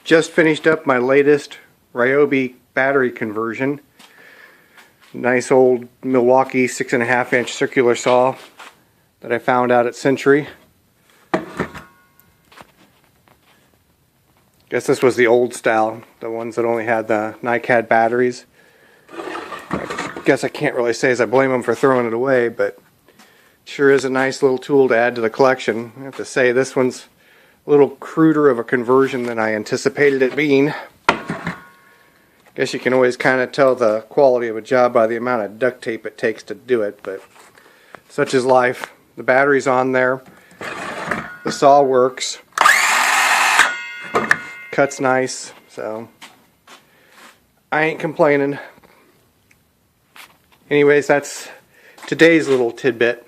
Just finished up my latest ryobi battery conversion. Nice old Milwaukee 6.5 inch circular saw that I found out at Century. Guess this was the old style, the ones that only had the NiCad batteries. I guess I can't really say as I blame them for throwing it away, but it sure is a nice little tool to add to the collection. I have to say this one's a little cruder of a conversion than I anticipated it being. Guess you can always kind of tell the quality of a job by the amount of duct tape it takes to do it, but such is life. The battery's on there, the saw works, cuts nice, so I ain't complaining. Anyways, that's today's little tidbit.